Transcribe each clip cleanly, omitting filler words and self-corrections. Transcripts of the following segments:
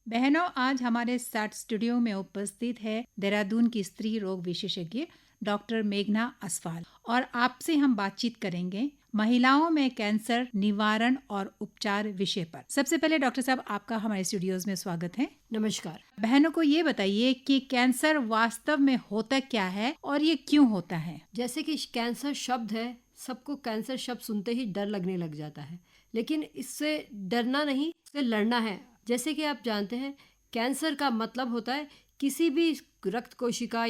बहनों, आज हमारे साथ स्टूडियो में उपस्थित है देहरादून की स्त्री रोग विशेषज्ञ डॉक्टर मेघना असवाल और आपसे हम बातचीत करेंगे महिलाओं में कैंसर निवारण और उपचार विषय पर। सबसे पहले डॉक्टर साहब, आपका हमारे स्टूडियोज में स्वागत है। नमस्कार। बहनों को ये बताइए कि कैंसर वास्तव में होता क्या है और ये क्यों होता है। जैसे कि कैंसर शब्द है, सबको कैंसर शब्द सुनते ही डर लगने लग जाता है, लेकिन इससे डरना नहीं, इससे लड़ना है। जैसे कि आप जानते हैं, कैंसर का मतलब होता है किसी भी रक्त कोशिका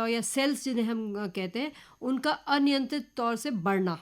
या सेल्स जिन्हें हम कहते हैं, उनका अनियंत्रित तौर से बढ़ना।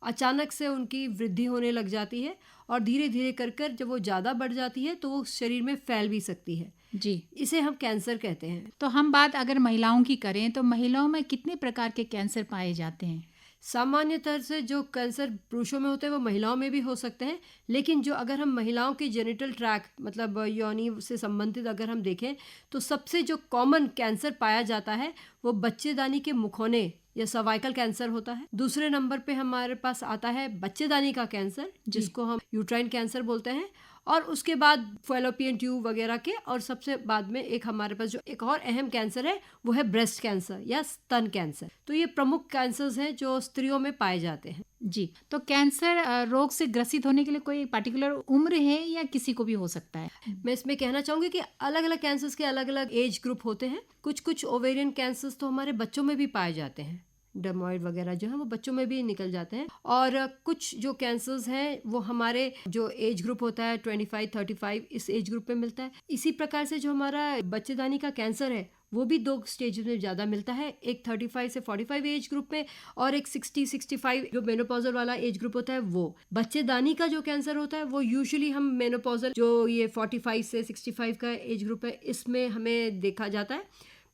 अचानक से उनकी वृद्धि होने लग जाती है और धीरे धीरे कर जब वो ज़्यादा बढ़ जाती है तो वो शरीर में फैल भी सकती है। जी, इसे हम कैंसर कहते हैं। तो हम बात अगर महिलाओं की करें तो महिलाओं में कितने प्रकार के कैंसर पाए जाते हैं। सामान्यतः से जो कैंसर पुरुषों में होते हैं वो महिलाओं में भी हो सकते हैं, लेकिन जो अगर हम महिलाओं के जेनिटल ट्रैक मतलब योनि से संबंधित अगर हम देखें तो सबसे जो कॉमन कैंसर पाया जाता है वो बच्चेदानी के मुखौने या सर्वाइकल कैंसर होता है। दूसरे नंबर पे हमारे पास आता है बच्चेदानी का कैंसर, जिसको हम यूट्राइन कैंसर बोलते हैं, और उसके बाद फैलोपियन ट्यूब वगैरह के, और सबसे बाद में एक हमारे पास जो एक और अहम कैंसर है वो है ब्रेस्ट कैंसर या स्तन कैंसर। तो ये प्रमुख कैंसर्स हैं जो स्त्रियों में पाए जाते हैं। जी, तो कैंसर रोग से ग्रसित होने के लिए कोई पर्टिकुलर उम्र है या किसी को भी हो सकता है। मैं इसमें कहना चाहूँगी कि अलग अलग कैंसर्स के अलग अलग एज ग्रुप होते हैं। कुछ ओवेरियन कैंसर्स तो हमारे बच्चों में भी पाए जाते हैं, डर्मोइड वगैरह जो है वो बच्चों में भी निकल जाते हैं। और कुछ जो कैंसर्स हैं वो हमारे जो एज ग्रुप होता है 25-35 इस एज ग्रुप में मिलता है। इसी प्रकार से जो हमारा बच्चेदानी का कैंसर है वो भी 2 स्टेज में ज़्यादा मिलता है, एक 35 से 45 एज ग्रुप में और एक 60-65 जो मेनोपॉजल वाला एज ग्रुप होता है वो। बच्चेदानी का जो कैंसर होता है वो यूजुअली हम मेनोपॉजल जो ये 45 से 65 का एज ग्रुप है इसमें हमें देखा जाता है।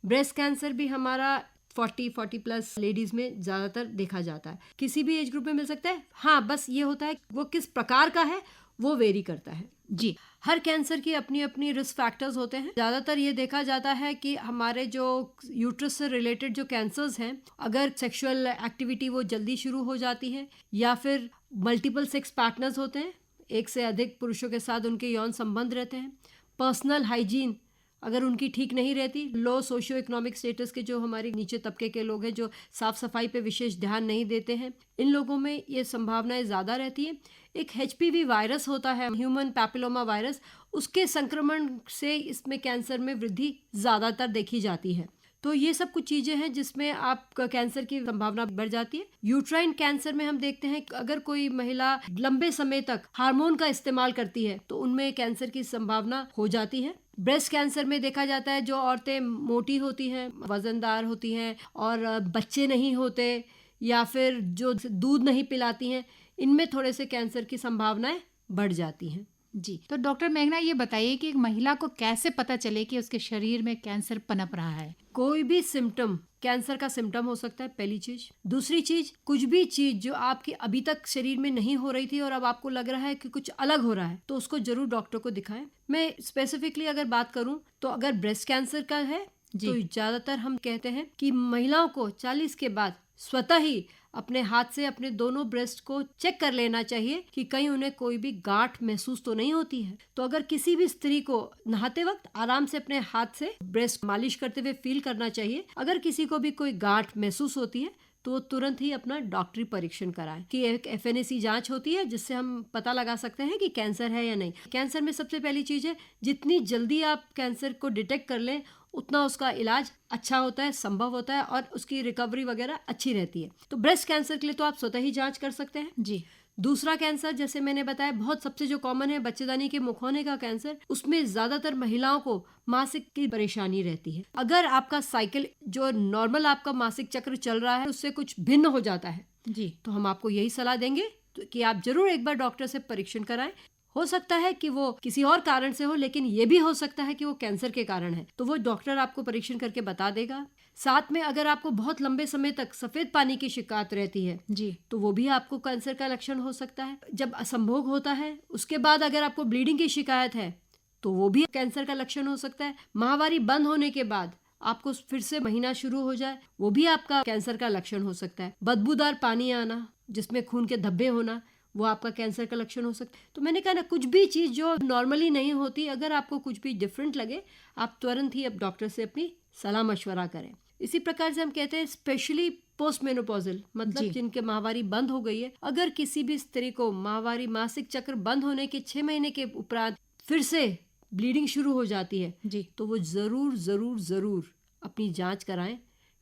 ब्रेस्ट कैंसर भी हमारा 40 प्लस लेडीज में ज़्यादातर देखा जाता है, किसी भी एज ग्रुप में मिल सकता है। हाँ, बस ये होता है वो किस प्रकार का है वो वेरी करता है। जी, हर कैंसर की अपनी अपनी रिस्क फैक्टर्स होते हैं। ज़्यादातर ये देखा जाता है कि हमारे जो यूट्रस से रिलेटेड जो कैंसर्स हैं, अगर सेक्सुअल एक्टिविटी वो जल्दी शुरू हो जाती है या फिर मल्टीपल सेक्स पार्टनर्स होते हैं, एक से अधिक पुरुषों के साथ उनके यौन संबंध रहते हैं, पर्सनल हाइजीन अगर उनकी ठीक नहीं रहती, लो सोशियो इकोनॉमिक स्टेटस के जो हमारे नीचे तबके के लोग हैं जो साफ सफाई पे विशेष ध्यान नहीं देते हैं, इन लोगों में ये संभावनाएं ज़्यादा रहती हैं। एक HPV वायरस होता है, ह्यूमन पैपिलोमा वायरस, उसके संक्रमण से इसमें कैंसर में वृद्धि ज़्यादातर देखी जाती है। तो ये सब कुछ चीज़ें हैं जिसमें आपका कैंसर की संभावना बढ़ जाती है। यूट्राइन कैंसर में हम देखते हैं कि अगर कोई महिला लंबे समय तक हार्मोन का इस्तेमाल करती है तो उनमें कैंसर की संभावना हो जाती है। ब्रेस्ट कैंसर में देखा जाता है जो औरतें मोटी होती हैं, वजनदार होती हैं और बच्चे नहीं होते या फिर जो दूध नहीं पिलाती हैं, इनमें थोड़े से कैंसर की संभावनाएं बढ़ जाती हैं। जी, तो डॉक्टर मेघना ये बताइए कि एक महिला को कैसे पता चले कि उसके शरीर में कैंसर पनप रहा है। कोई भी सिम्टम कैंसर का सिम्टम हो सकता है, पहली चीज। दूसरी चीज, कुछ भी चीज जो आपकी अभी तक शरीर में नहीं हो रही थी और अब आपको लग रहा है कि कुछ अलग हो रहा है, तो उसको जरूर डॉक्टर को दिखाएं। मैं स्पेसिफिकली अगर बात करूं तो अगर ब्रेस्ट कैंसर का है तो ज्यादातर हम कहते हैं कि महिलाओं को 40 के बाद स्वतः ही अपने हाथ से अपने दोनों ब्रेस्ट को चेक कर लेना चाहिए कि कहीं उन्हें कोई भी गांठ महसूस तो नहीं होती है। तो अगर किसी भी स्त्री को नहाते वक्त आराम से अपने हाथ से ब्रेस्ट मालिश करते हुए फील करना चाहिए। अगर किसी को भी कोई गांठ महसूस होती है तो तुरंत ही अपना डॉक्टरी परीक्षण कराएं कि एक FNAC जांच होती है जिससे हम पता लगा सकते हैं कि कैंसर है या नहीं। कैंसर में सबसे पहली चीज है, जितनी जल्दी आप कैंसर को डिटेक्ट कर लें उतना उसका इलाज अच्छा होता है, संभव होता है और उसकी रिकवरी वगैरह अच्छी रहती है। तो ब्रेस्ट कैंसर के लिए तो आप स्वतः ही जांच कर सकते हैं। जी, दूसरा कैंसर जैसे मैंने बताया बहुत सबसे जो कॉमन है बच्चेदानी के मुखौने का कैंसर, उसमें ज्यादातर महिलाओं को मासिक की परेशानी रहती है। अगर आपका साइकिल जो नॉर्मल आपका मासिक चक्र चल रहा है उससे कुछ भिन्न हो जाता है जी, तो हम आपको यही सलाह देंगे कि आप जरूर एक बार डॉक्टर से परीक्षण कराएं। हो सकता है कि वो किसी और कारण से हो, लेकिन ये भी हो सकता है कि वो कैंसर के कारण है, तो वो डॉक्टर आपको परीक्षण करके बता देगा। साथ में अगर आपको बहुत लंबे समय तक सफेद पानी की शिकायत रहती है जी, तो वो भी आपको कैंसर का लक्षण हो सकता है। जब असंभोग होता है उसके बाद अगर आपको ब्लीडिंग की शिकायत है तो वो भी कैंसर का लक्षण हो सकता है। माहवारी बंद होने के बाद आपको फिर से महीना शुरू हो जाए, वो भी आपका कैंसर का लक्षण हो सकता है। बदबूदार पानी आना, जिसमें खून के धब्बे होना, वो आपका कैंसर का लक्षण हो सकता है। तो मैंने कहा ना, कुछ भी चीज़ जो नॉर्मली नहीं होती, अगर आपको कुछ भी डिफरेंट लगे, आप तुरंत ही अब डॉक्टर से अपनी सलाह मशवरा करें। इसी प्रकार से हम कहते हैं स्पेशली पोस्ट मेनोपॉजल, मतलब जिनके माहवारी बंद हो गई है, अगर किसी भी स्त्री को माहवारी मासिक चक्र बंद होने के 6 महीने के उपरांत फिर से ब्लीडिंग शुरू हो जाती है जी, तो वो ज़रूर ज़रूर ज़रूर अपनी जांच कराएं,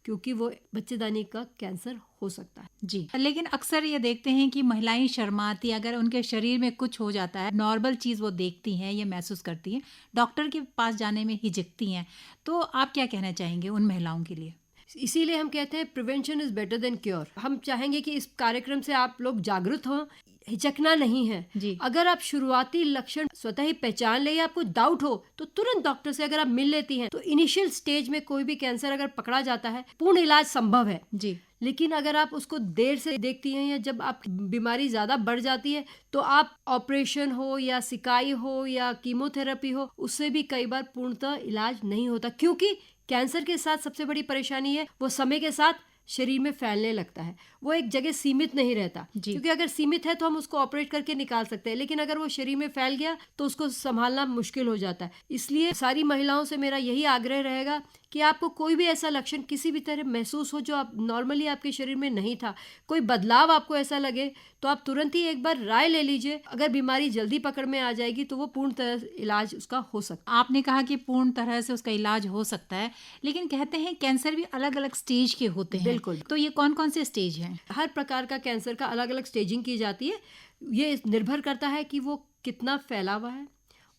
क्योंकि वो बच्चेदानी का कैंसर हो सकता है। जी। लेकिन अक्सर ये देखते हैं कि महिलाएं शर्माती, अगर उनके शरीर में कुछ हो जाता है, नॉर्मल चीज़ वो देखती हैं या महसूस करती हैं, डॉक्टर के पास जाने में हिचकती हैं। तो आप क्या कहना चाहेंगे उन महिलाओं के लिए? इसीलिए हम कहते हैं prevention is better than cure. हम चाहेंगे कि इस कार्यक्रम से आप लोग जागरूक हों, हिचकना नहीं है जी। अगर आप शुरुआती लक्षण स्वतः ही पहचान ले या आपको डाउट हो तो तुरंत डॉक्टर से अगर आप मिल लेती हैं तो इनिशियल स्टेज में कोई भी कैंसर अगर पकड़ा जाता है पूर्ण इलाज संभव है। जी। लेकिन अगर आप उसको देर से देखती हैं या जब आप बीमारी ज़्यादा बढ़ जाती है तो आप ऑपरेशन हो या सिकाई हो या कीमोथेरेपी हो, उससे भी कई बार पूर्णतः इलाज नहीं होता, क्योंकि कैंसर के साथ सबसे बड़ी परेशानी है वो समय के साथ शरीर में फैलने लगता है, वो एक जगह सीमित नहीं रहता। क्योंकि अगर सीमित है तो हम उसको ऑपरेट करके निकाल सकते हैं, लेकिन अगर वो शरीर में फैल गया तो उसको संभालना मुश्किल हो जाता है। इसलिए सारी महिलाओं से मेरा यही आग्रह रहेगा कि आपको कोई भी ऐसा लक्षण किसी भी तरह महसूस हो जो आप नॉर्मली आपके शरीर में नहीं था, कोई बदलाव आपको ऐसा लगे तो आप तुरंत ही एक बार राय ले लीजिए। अगर बीमारी जल्दी पकड़ में आ जाएगी तो वो पूर्ण तरह इलाज उसका हो सकता है। आपने कहा कि पूर्ण तरह से उसका इलाज हो सकता है, लेकिन कहते हैं कैंसर भी अलग अलग स्टेज के होते हैं। बिल्कुल। तो ये कौन कौन से स्टेज हैं? हर प्रकार का कैंसर का अलग अलग स्टेजिंग की जाती है। ये निर्भर करता है कि वो कितना फैला हुआ है,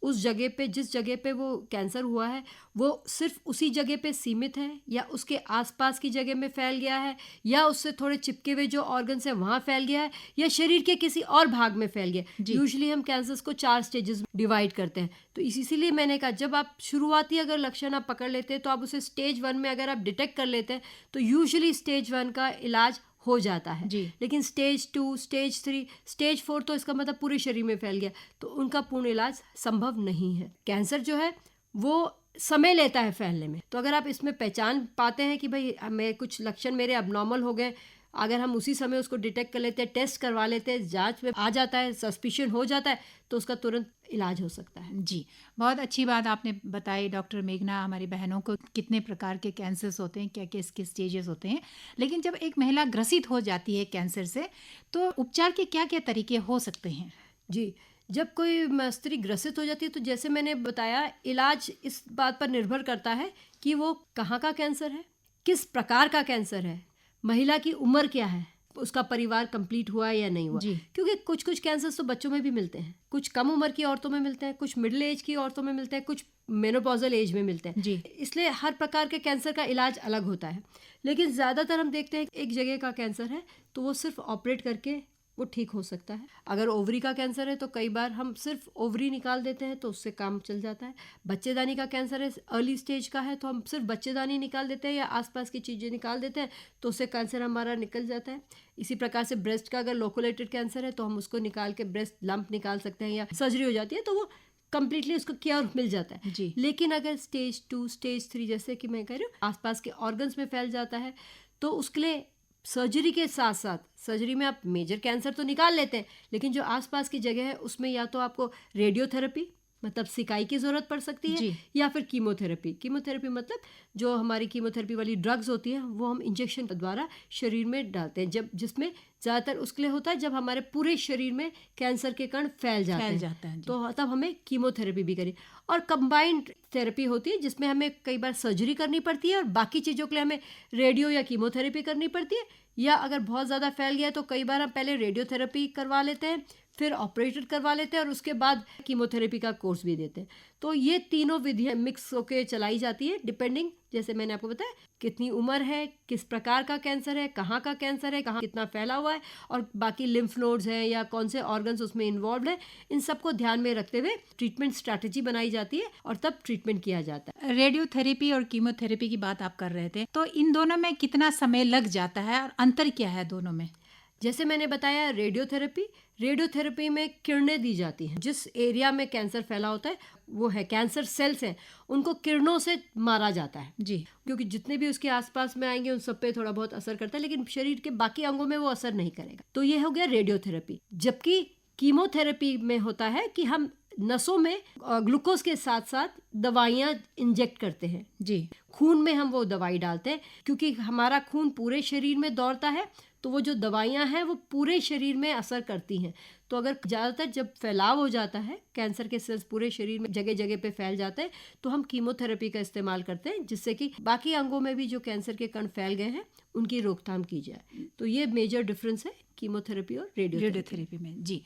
उस जगह पे, जिस जगह पे वो कैंसर हुआ है वो सिर्फ उसी जगह पे सीमित है या उसके आसपास की जगह में फैल गया है या उससे थोड़े चिपके हुए जो ऑर्गन्स है वहाँ फैल गया है या शरीर के किसी और भाग में फैल गया। यूजुअली हम कैंसर्स को 4 स्टेजेस डिवाइड करते हैं। तो इसीलिए मैंने कहा जब आप शुरुआती अगर लक्षण आप पकड़ लेते हैं तो आप उसे स्टेज 1 में अगर आप डिटेक्ट कर लेते हैं तो यूजुअली स्टेज 1 का इलाज हो जाता है। लेकिन स्टेज 2, स्टेज 3, स्टेज 4 तो इसका मतलब पूरे शरीर में फैल गया तो उनका पूर्ण इलाज संभव नहीं है। कैंसर जो है वो समय लेता है फैलने में। तो अगर आप इसमें पहचान पाते हैं कि भाई मैं कुछ लक्षण मेरे अबनॉर्मल हो गए, अगर हम उसी समय उसको डिटेक्ट कर लेते हैं, टेस्ट करवा लेते हैं, जांच में आ जाता है, सस्पिशन हो जाता है तो उसका तुरंत इलाज हो सकता है। जी, बहुत अच्छी बात आपने बताई डॉक्टर मेघना, हमारी बहनों को कितने प्रकार के कैंसर्स होते हैं, क्या किस स्टेजेस होते हैं। लेकिन जब एक महिला ग्रसित हो जाती है कैंसर से तो उपचार के क्या क्या तरीके हो सकते हैं? जी, जब कोई स्त्री ग्रसित हो जाती है तो जैसे मैंने बताया इलाज इस बात पर निर्भर करता है कि वो कहाँ का कैंसर है, किस प्रकार का कैंसर है, महिला की उम्र क्या है, उसका परिवार कंप्लीट हुआ है या नहीं हुआ। क्योंकि कुछ कुछ कैंसर तो बच्चों में भी मिलते हैं, कुछ कम उम्र की औरतों में मिलते हैं, कुछ मिडिल एज की औरतों में मिलते हैं, कुछ मेनोपॉजल एज में मिलते हैं। इसलिए हर प्रकार के कैंसर का इलाज अलग होता है। लेकिन ज़्यादातर हम देखते हैं एक जगह का कैंसर है तो वो सिर्फ ऑपरेट करके वो ठीक हो सकता है। अगर ओवरी का कैंसर है तो कई बार हम सिर्फ ओवरी निकाल देते हैं तो उससे काम चल जाता है। बच्चेदानी का कैंसर है, अर्ली स्टेज का है तो हम सिर्फ बच्चेदानी निकाल देते हैं या आसपास की चीज़ें निकाल देते हैं तो उससे कैंसर हमारा निकल जाता है। इसी प्रकार से ब्रेस्ट का अगर लोकोलेटेड कैंसर है तो हम उसको निकाल के ब्रेस्ट लंप निकाल सकते हैं या सर्जरी हो जाती है तो वो कंप्लीटली उसको क्योर मिल जाता है। लेकिन अगर स्टेज 2, स्टेज 3 जैसे कि मैं कह रही हूँ आसपास के ऑर्गन्स में फैल जाता है तो उसके लिए सर्जरी के साथ साथ, सर्जरी में आप मेजर कैंसर तो निकाल लेते हैं लेकिन जो आसपास की जगह है उसमें या तो आपको रेडियोथेरेपी मतलब सिकाई की ज़रूरत पड़ सकती है या फिर कीमोथेरेपी। कीमोथेरेपी मतलब जो हमारी कीमोथेरेपी वाली ड्रग्स होती हैं वो हम इंजेक्शन द्वारा शरीर में डालते हैं, जब जिसमें ज़्यादातर उसके लिए होता है जब हमारे पूरे शरीर में कैंसर के कण फैल जाते हैं तो तब हमें कीमोथेरेपी भी करी। और कंबाइंड थेरेपी होती है जिसमें हमें कई बार सर्जरी करनी पड़ती है और बाकी चीज़ों के लिए हमें रेडियो या कीमोथेरेपी करनी पड़ती है, या अगर बहुत ज़्यादा फैल गया तो कई बार हम पहले रेडियोथेरेपी करवा लेते हैं फिर ऑपरेटेड करवा लेते हैं और उसके बाद कीमोथेरेपी का कोर्स भी देते हैं। तो ये तीनों विधियाँ मिक्स होकर चलाई जाती है डिपेंडिंग, जैसे मैंने आपको बताया, कितनी उम्र है, किस प्रकार का कैंसर है, कहाँ का कैंसर है, कहाँ कितना फैला हुआ है और बाकी लिम्फ नोड्स हैं या कौन से ऑर्गन्स उसमें इन्वॉल्व है, इन सबको ध्यान में रखते हुए ट्रीटमेंट स्ट्रैटेजी बनाई जाती है और तब ट्रीटमेंट किया जाता है। रेडियोथेरेपी और कीमोथेरेपी की बात आप कर रहे थे, तो इन दोनों में कितना समय लग जाता है और अंतर क्या है दोनों में? जैसे मैंने बताया रेडियोथेरेपी में किरणें दी जाती हैं। जिस एरिया में कैंसर फैला होता है वो है कैंसर सेल्स हैं, उनको किरणों से मारा जाता है जी। क्योंकि जितने भी उसके आसपास में आएंगे उन सब पे थोड़ा बहुत असर करता है, लेकिन शरीर के बाकी अंगों में वो असर नहीं करेगा। तो ये हो गया रेडियोथेरेपी। जबकि कीमोथेरेपी में होता है कि हम नसों में ग्लूकोज के साथ साथ दवाइयाँ इंजेक्ट करते हैं जी। खून में हम वो दवाई डालते हैं क्योंकि हमारा खून पूरे शरीर में दौड़ता है, तो वो जो दवाइयाँ हैं वो पूरे शरीर में असर करती हैं। तो अगर ज़्यादातर जब फैलाव हो जाता है, कैंसर के सेल्स पूरे शरीर में जगह जगह पे फैल जाते हैं, तो हम कीमोथेरेपी का इस्तेमाल करते हैं जिससे कि बाकी अंगों में भी जो कैंसर के कण फैल गए हैं उनकी रोकथाम की जाए। तो ये मेजर डिफरेंस है कीमोथेरेपी और रेडियोथेरेपी में। जी।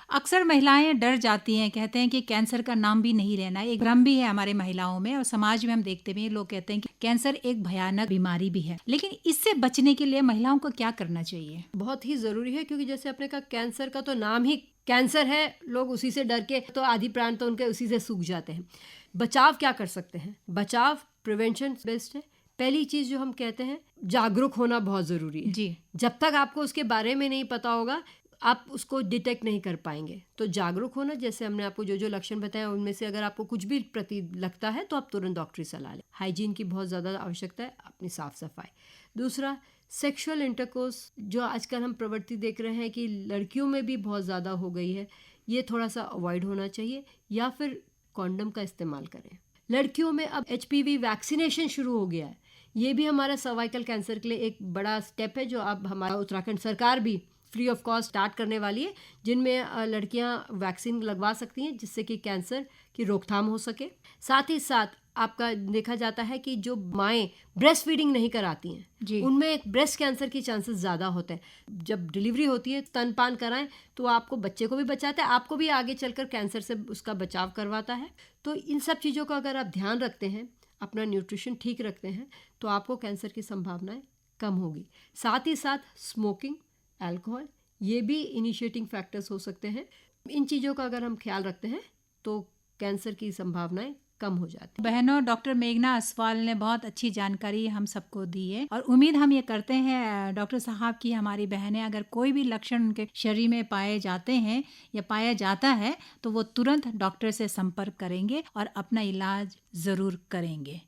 अक्सर महिलाएं डर जाती हैं, कहते हैं कि कैंसर का नाम भी नहीं लेना। एक भ्रम भी है हमारे महिलाओं में और समाज में हम देखते भी हैं, लोग कहते हैं कि कैंसर एक भयानक बीमारी भी है। लेकिन इससे बचने के लिए महिलाओं को क्या करना चाहिए? बहुत ही ज़रूरी है क्योंकि जैसे आपने कहा कैंसर का तो नाम ही कैंसर है, लोग उसी से डर के तो आधी प्राण तो उनके उसी से सूख जाते हैं। बचाव क्या कर सकते हैं? बचाव प्रिवेंशन बेस्ट है। पहली चीज़ जो हम कहते हैं, जागरूक होना बहुत ज़रूरी है जी। जब तक आपको उसके बारे में नहीं पता होगा आप उसको डिटेक्ट नहीं कर पाएंगे। तो जागरूक होना, जैसे हमने आपको जो जो लक्षण बताए उनमें से अगर आपको कुछ भी प्रति लगता है तो आप तुरंत डॉक्टरी सलाह लें। हाइजीन की बहुत ज़्यादा आवश्यकता है, अपनी साफ सफाई। दूसरा, सेक्सुअल इंटरकोर्स जो आजकल हम प्रवृत्ति देख रहे हैं कि लड़कियों में भी बहुत ज़्यादा हो गई है, ये थोड़ा सा अवॉइड होना चाहिए या फिर कॉन्डम का इस्तेमाल करें। लड़कियों में अब HPV वैक्सीनेशन शुरू हो गया है, ये भी हमारा सर्वाइकल कैंसर के लिए एक बड़ा स्टेप है जो अब हमारा उत्तराखंड सरकार भी फ्री ऑफ कॉस्ट स्टार्ट करने वाली है, जिनमें लड़कियां वैक्सीन लगवा सकती हैं जिससे कि कैंसर की रोकथाम हो सके। साथ ही साथ आपका देखा जाता है कि जो माएँ ब्रेस्ट फीडिंग नहीं कराती हैं उनमें ब्रेस्ट कैंसर के चांसेस ज़्यादा होते हैं। जब डिलीवरी होती है स्तनपान कराएं तो आपको बच्चे को भी बचाता है, आपको भी आगे चलकर कैंसर से उसका बचाव करवाता है। तो इन सब चीज़ों का अगर आप ध्यान रखते हैं, अपना न्यूट्रिशन ठीक रखते हैं, तो आपको कैंसर की संभावनाएं कम होगी। साथ ही साथ स्मोकिंग, अल्कोहल, ये भी इनिशिएटिंग फैक्टर्स हो सकते हैं। इन चीज़ों का अगर हम ख्याल रखते हैं तो कैंसर की संभावनाएं कम हो जाती है। बहनों, डॉक्टर मेघना असवाल ने बहुत अच्छी जानकारी हम सबको दी है और उम्मीद हम ये करते हैं डॉक्टर साहब की हमारी बहनें अगर कोई भी लक्षण उनके शरीर में पाए जाते हैं या पाया जाता है तो वो तुरंत डॉक्टर से संपर्क करेंगे और अपना इलाज ज़रूर करेंगे।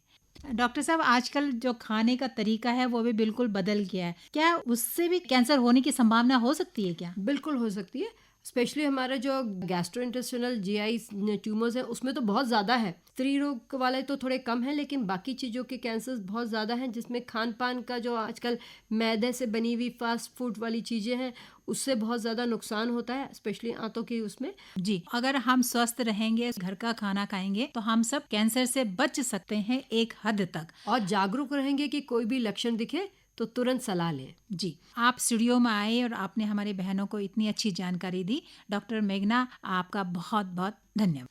डॉक्टर साहब, आजकल जो खाने का तरीका है वो भी बिल्कुल बदल गया है, क्या उससे भी कैंसर होने की संभावना हो सकती है क्या? बिल्कुल हो सकती है। स्पेशली हमारे जो गैस्ट्रोइंटेस्टिनल GI ट्यूमर्स हैं उसमें तो बहुत ज़्यादा है। स्त्री रोग वाले तो थोड़े कम हैं, लेकिन बाकी चीज़ों के कैंसर्स बहुत ज़्यादा हैं, जिसमें खान पान का जो आजकल मैदे से बनी हुई फास्ट फूड वाली चीज़ें हैं उससे बहुत ज़्यादा नुकसान होता है, स्पेशली आंतों की उसमें। जी, अगर हम स्वस्थ रहेंगे, घर का खाना खाएंगे तो हम सब कैंसर से बच सकते हैं एक हद तक। और जागरूक रहेंगे कि कोई भी लक्षण दिखे तो तुरंत सलाह लें। जी, आप स्टूडियो में आए और आपने हमारी बहनों को इतनी अच्छी जानकारी दी। डॉक्टर मेघना, आपका बहुत बहुत धन्यवाद।